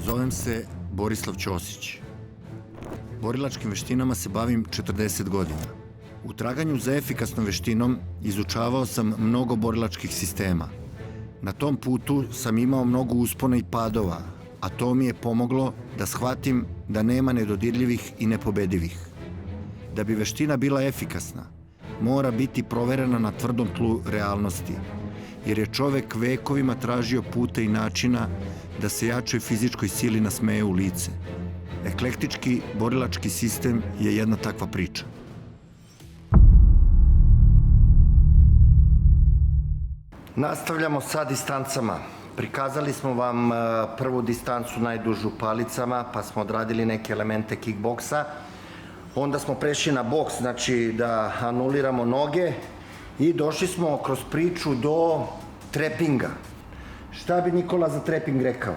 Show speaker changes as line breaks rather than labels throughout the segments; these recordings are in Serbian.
Zovem se Borislav Ćosić. Borilačkim veštinama se bavim 40 godina. U traganju za efikasnom veštinom izučavao sam mnogo borilačkih sistema. Na tom putu sam imao mnogo uspona i padova, a to mi je pomoglo da shvatim da nema nedodirljivih i nepobedivih. Da bi veština bila efikasna, mora biti proverena na tvrdom tlu realnosti, jer je čovek vekovima tražio pute i načina da se jačoj fizičkoj sili nasmeje u lice. Eklektički borilački sistem je jedna takva priča. Nastavljamo sa distancama. Prikazali smo vam prvu distancu najdužu palicama, pa smo odradili neke elemente kickboksa. Onda smo prešli na boks, znači da anuliramo noge i došli smo kroz priču do trepinga. Šta bi Nikola za treping rekao?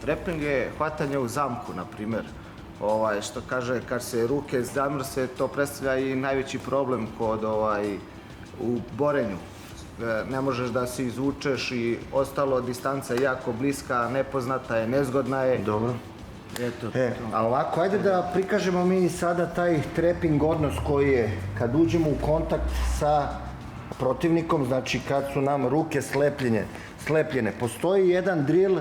Treping je hvatanje u zamku, na primjer. Što kaže, kad se ruke zamrse, to predstavlja i najveći problem u borenju. Ne možeš da se izvučeš i ostalo, distanca je jako bliska, nepoznata je, nezgodna je.
Dobro.
Eto,
A ovako, ajde da prikažemo mi sada taj treping odnos koji je kad uđemo u kontakt sa protivnikom, znači kad su nam ruke slepljene. Postoji jedan drill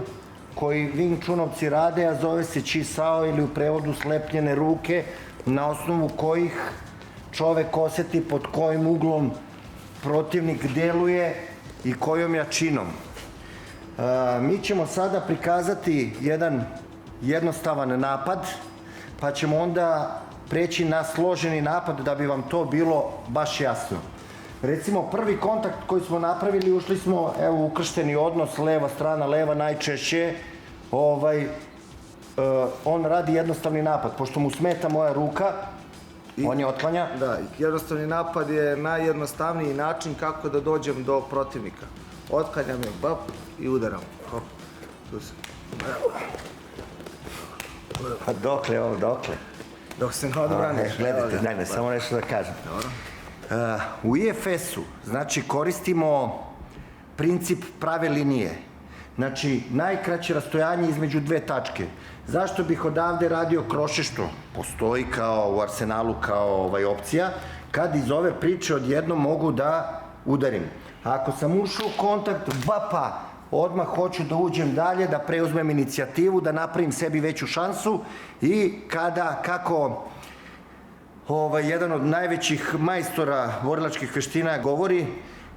koji Wing Chunovci rade, a zove se Chi Sao ili u prevodu slepljene ruke, na osnovu kojih čovek oseti pod kojim uglom protivnik deluje i kojom jačinom. Mi ćemo sada prikazati jedan jednostavan napad, pa ćemo onda preći na složeni napad da bi vam to bilo baš jasno. Recimo, prvi kontakt koji smo napravili, ušli smo, evo, ukršteni odnos, leva strana, leva najčešće, on radi jednostavni napad, pošto mu smeta moja ruka, on je otklanja.
Da, jednostavni napad je najjednostavniji način kako da dođem do protivnika. Otklanjam je, bap, i udaram. Hop, tu se.
A dokle ovo, dokle?
Dok se ne odbraniš.
Gledajte, ne, samo nešto da kažem. U IFS-u, znači, koristimo princip prave linije. Znači, najkraće rastojanje između dve tačke. Zašto bih odavde radio kroše, što postoji kao u arsenalu kao opcija, kad iz ove priče odjednom mogu da udarim. Ako sam ušao u kontakt, bapa, odmah hoću da uđem dalje, da preuzmem inicijativu, da napravim sebi veću šansu i kako jedan od najvećih majstora borilačkih veština govori,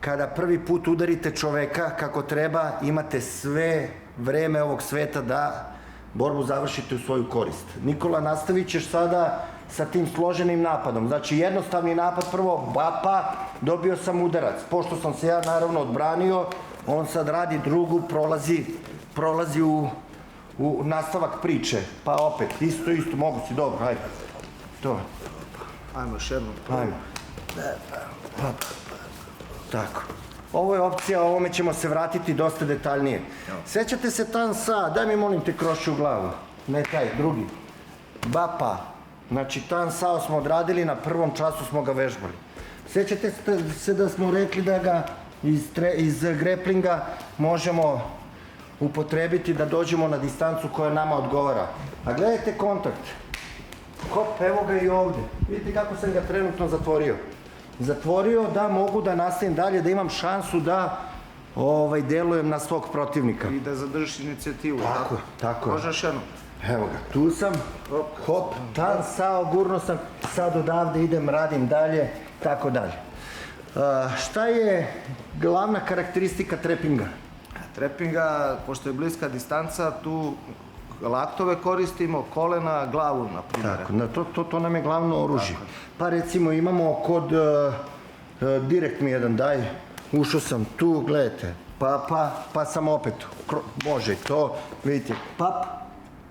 kada prvi put udarite čoveka kako treba, imate sve vreme ovog sveta da borbu završite u svoju korist. Nikola, nastavit ćeš sada sa tim složenim napadom. Znači, jednostavni napad prvo, bapa, dobio sam udarac. Pošto sam se ja naravno odbranio, on sad radi drugu, prolazi u nastavak priče. Pa opet, isto, mogu si, dobro, hajde. To.
Ajmo još jednom.
Ajmo. Tako. Ovo je opcija, o ovome ćemo se vratiti dosta detaljnije. Sećate se Tan Sa, daj mi molim te krošću u glavu. Ne taj, drugi. Bapa. Znači, Tan Sao smo odradili, na prvom času smo ga vežbali. Sećate se da smo rekli da ga iz greplinga možemo upotrebiti da dođemo na distancu koja nama odgovara. A gledajte kontakt. Hop, evo ga i ovde. Vidite kako sam ga trenutno zatvorio da mogu da nastavim dalje, da imam šansu da delujem na svog protivnika.
I da zadržiš inicijativu.
Tako.
Može još jedno.
Evo ga, tu sam, hop, Tan Sao, gurno sam, sad odavde idem, radim dalje, tako dalje. Šta je glavna karakteristika trepinga?
Trepinga, pošto je bliska distanca, tu laktove koristimo, kolena, glavu, na primjer.
Tako, to nam je glavno oružje. Pa recimo imamo kod, direkt mi jedan daj, ušao sam tu, gledajte, pa sam opet, može to, vidite, pap,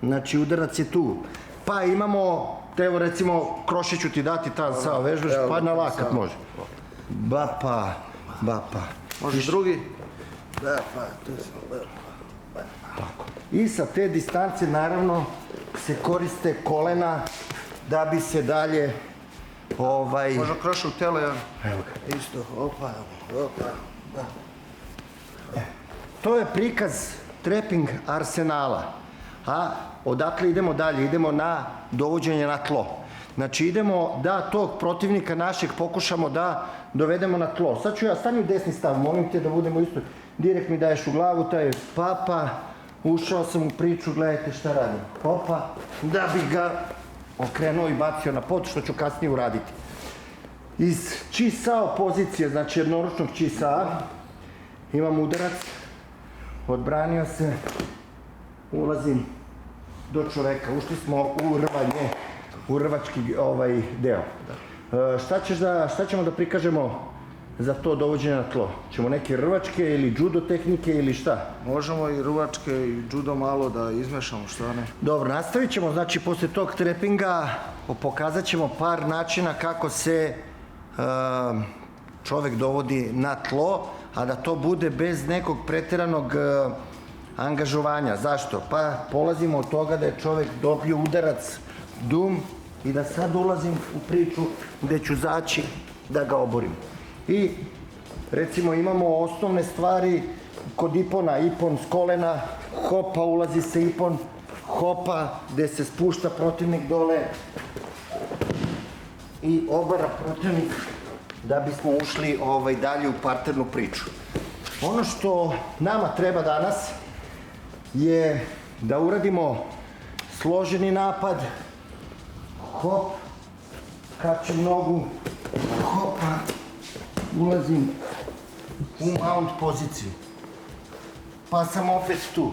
znači udarac je tu. Pa imamo, evo recimo, kroše ću ti dati Tan Sao, vežbaš, pa na lakat može. Bapa.
Može drugi?
Tako. I sa te distance naravno se koriste kolena da bi se dalje
Može kroše u telo, ja?
Evo ga.
Isto, opa.
To je prikaz treping arsenala. a odatle idemo dalje, idemo na dovođenje na tlo. Znači idemo da tog protivnika našeg pokušamo da dovedemo na tlo. Sad ću ja, stani u desni stav, molim te da budemo isto, direkt mi daješ u glavu, taj papa, ušao sam u priču, gledajte šta radim. Hopa, da bi ga okrenuo i bacio na pod, što ću kasnije uraditi. Iz čisao pozicije, znači jednoručnog čisa, imam udarac, odbranio se, ulazim do čoveka, ušli smo u rvanje, u rvački deo. Šta ćemo da prikažemo za to dovođenje na tlo? Ćemo neke rvačke ili judo tehnike ili šta?
Možemo i rvačke i judo malo da izmešamo, šta ne?
Dobro, nastavit ćemo, znači posle tog trepinga pokazat ćemo par načina kako se čovek dovodi na tlo, a da to bude bez nekog preteranog angažovanja. Zašto? Pa polazimo od toga da je čovek dobio udarac, dum, i da sad ulazim u priču gde ću zaći da ga oborim. I recimo imamo osnovne stvari kod ipona, ipon s kolena, hopa, ulazi se ipon, hopa, gde se spušta protivnik dole i obara protivnik da bismo ušli dalje u parternu priču. Ono što nama treba danas je da uradimo složeni napad, hop, kačem nogu, hopa, ulazim u mount poziciju, pa sam opet tu.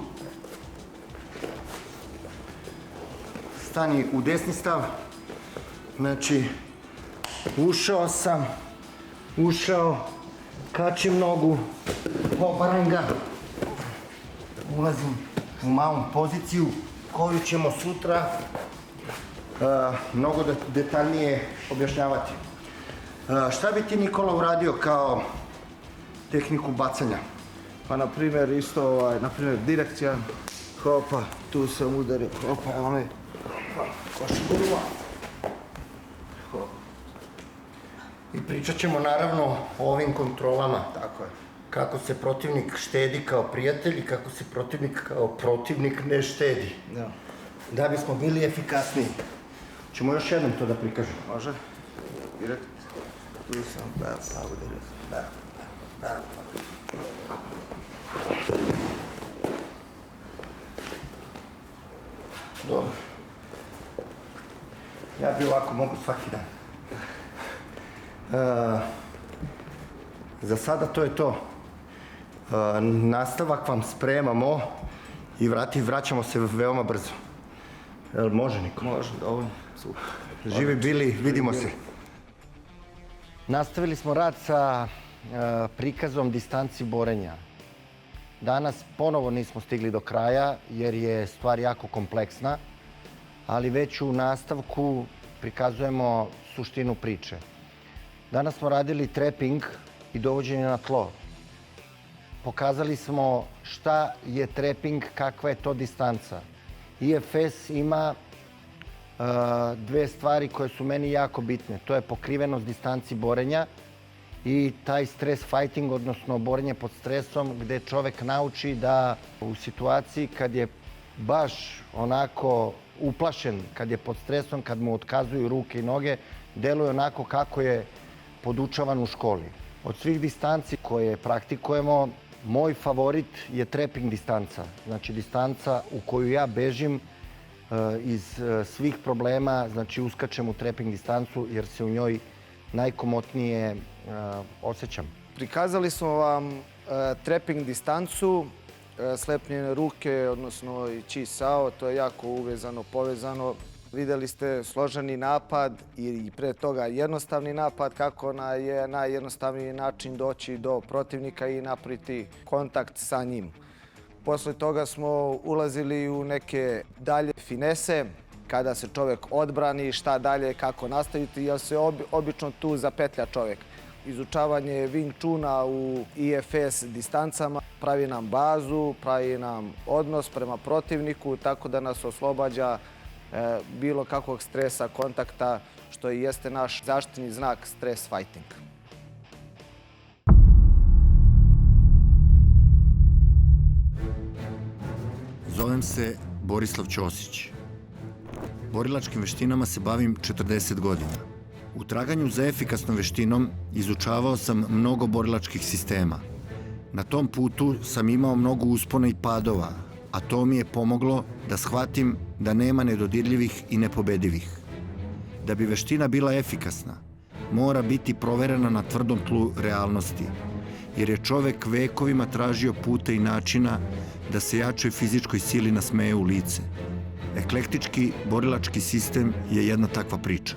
Stani u desni stav, znači ušao, kačem nogu, obaram ga, ulazim u mount poziciju koju ćemo sutra mnogo detaljnije objašnjavati. Šta bi ti, Nikola, uradio kao tehniku bacanja?
Pa na primjer isto, direkcija, hopa, tu sam udario, hopa, evo me, košarka, hop.
I pričat ćemo naravno o ovim kontrolama.
Tako je.
Kako se protivnik štedi kao prijatelj i kako se protivnik kao protivnik ne štedi.
Da.
Da bismo bili efikasniji. Ćemo još jednom to da prikažemo.
Može? Direkt. Tu sam, pa udario. Da.
Dobro. Ja bi ovako mogu svaki dan. Za sada to je to. Nastavak vam spremamo i vraćamo se veoma brzo. Jel može, Niko?
Može, dovoljno. Super.
Živi bili, vidimo se. Nastavili smo rad sa prikazom distanci borenja. Danas ponovo nismo stigli do kraja jer je stvar jako kompleksna, ali već u nastavku prikazujemo suštinu priče. Danas smo radili trapping i dovođenje na tlo. Pokazali smo šta je trapping, kakva je to distanca. IFS ima dve stvari koje su meni jako bitne. To je pokrivenost distanci borenja i taj stres fighting, odnosno borenje pod stresom, gde čovek nauči da u situaciji kad je baš onako uplašen, kad je pod stresom, kad mu otkazuju ruke i noge, deluje onako kako je podučavan u školi. Od svih distanci koje praktikujemo, moj favorit je trapping distanca. Znači distanca u koju ja bežim iz svih problema, znači uskačem u trapping distancu jer se u njoj najkomotnije osjećam.
Prikazali smo vam trapping distancu, slepljene ruke, odnosno i čisao, to je jako uvezano, povezano. Videli ste složeni napad i pre toga jednostavni napad, kako je najjednostavniji način doći do protivnika i napraviti kontakt sa njim. Posle toga smo ulazili u neke dalje finese, kada se čovek odbrani, šta dalje, kako nastaviti, jer se obično tu zapetlja čovek. Izučavanje Wing Chuna u IFS distancama pravi nam bazu, pravi nam odnos prema protivniku, tako da nas oslobađa bilo kakvog stresa, kontakta, što i jeste naš zaštitni znak stres fighting.
Zovem se
Borislav Ćosić. Borilačkim veštinama se bavim 40 godina. U traganju za efikasnom veštinom izučavao sam mnogo borilačkih sistema. Na tom putu sam imao mnogo uspona i padova, a to mi je pomoglo da shvatim da nema nedodirljivih i nepobedivih. Da bi veština bila efikasna, mora biti proverena na tvrdom tlu realnosti, jer je čovek vekovima tražio puta i načina da se jačoj fizičkoj sili nasmeje u lice. Eklektički borilački sistem je jedna takva priča.